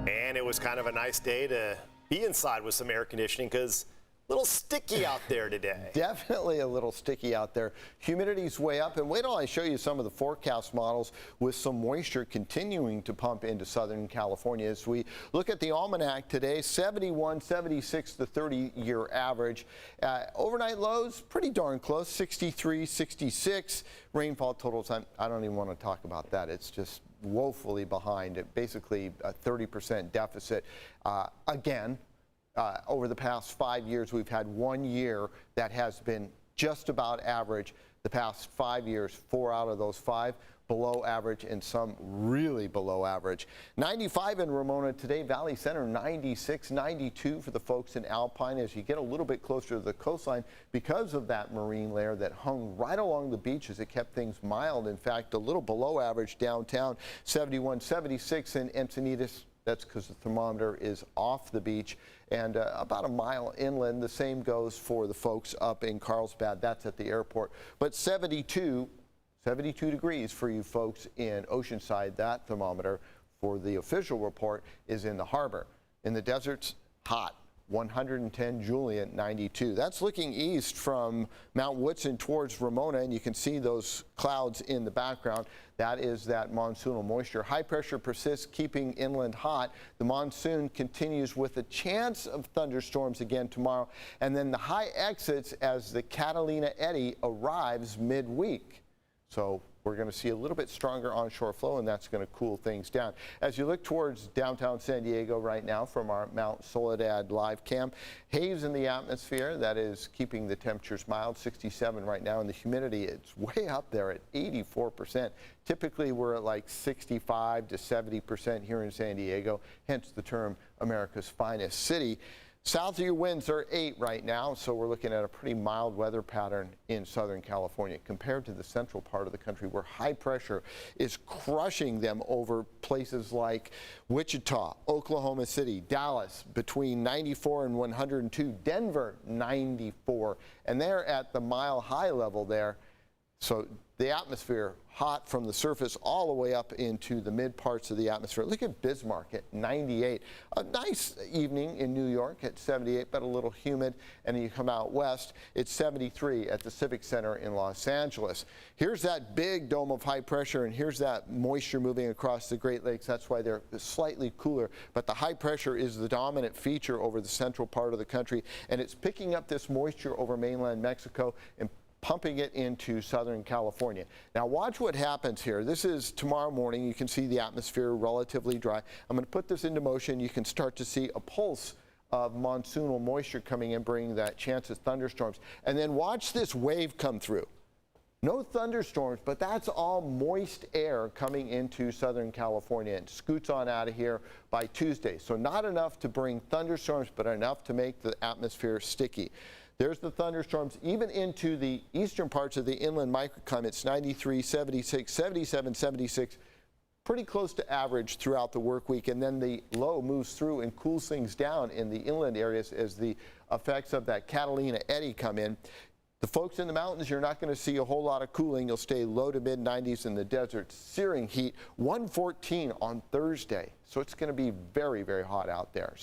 And it was kind of a nice day to be inside with some air conditioning because a little sticky out there today. Definitely a little sticky out there. Humidity's way up, and wait till I show you some of the forecast models with some moisture continuing to pump into Southern California. As we look at the almanac today, 71, 76, the 30-year average. Overnight lows, pretty darn close, 63, 66. Rainfall totals, I don't even want to talk about that. It's just woefully behind it, basically a 30% deficit. Again, over the past 5 years, we've had 1 year that has been just about average. The past 5 years, 4 out of those 5 below average, and some really below average. 95 in Ramona today, Valley Center 96, 92 for the folks in Alpine as you get a little bit closer to the coastline because of that marine layer that hung right along the beach as it kept things mild. In fact, a little below average downtown, 71, 76 in Encinitas. That's because the thermometer is off the beach and about a mile inland. The same goes for the folks up in Carlsbad. That's at the airport. But 72 degrees for you folks in Oceanside. That thermometer for the official report is in the harbor. In the deserts, hot. 110 Julian, 92. That's looking east from Mount Woodson towards Ramona, and you can see those clouds in the background. That is that monsoonal moisture. High pressure persists, keeping inland hot. The monsoon continues with a chance of thunderstorms again tomorrow, and then the high exits as the Catalina eddy arrives midweek. So we're going to see a little bit stronger onshore flow, and that's going to cool things down. As you look towards downtown San Diego right now from our Mount Soledad live cam, haze in the atmosphere that is keeping the temperatures mild, 67 right now, and the humidity, it's way up there at 84%. Typically we're at like 65 to 70% here in San Diego, hence the term America's finest city. Southerly winds are 8 right now, so we're looking at a pretty mild weather pattern in Southern California compared to the central part of the country where high pressure is crushing them over places like Wichita, Oklahoma City, Dallas between 94 and 102, Denver 94, and they're at the mile high level there. So the atmosphere hot from the surface all the way up into the mid parts of the atmosphere. Look at Bismarck at 98. A nice evening in New York at 78, but a little humid. And then you come out west, it's 73 at the Civic Center in Los Angeles. Here's that big dome of high pressure, and here's that moisture moving across the Great Lakes. That's why they're slightly cooler. But the high pressure is the dominant feature over the central part of the country, and it's picking up this moisture over mainland Mexico and pumping it into Southern California. Now watch what happens here. This is tomorrow morning. You can see the atmosphere relatively dry. I'm going to put this into motion. You can start to see a pulse of monsoonal moisture coming in, bringing that chance of thunderstorms. And then watch this wave come through. No thunderstorms, but that's all moist air coming into Southern California and scoots on out of here by Tuesday. So not enough to bring thunderstorms, but enough to make the atmosphere sticky. There's the thunderstorms even into the eastern parts of the inland microclimates, 93, 76, 77, 76, pretty close to average throughout the work week. And then the low moves through and cools things down in the inland areas as the effects of that Catalina eddy come in. The folks in the mountains, you're not going to see a whole lot of cooling. You'll stay low to mid 90s in the desert. Searing heat, 114 on Thursday. So it's going to be very, very hot out there.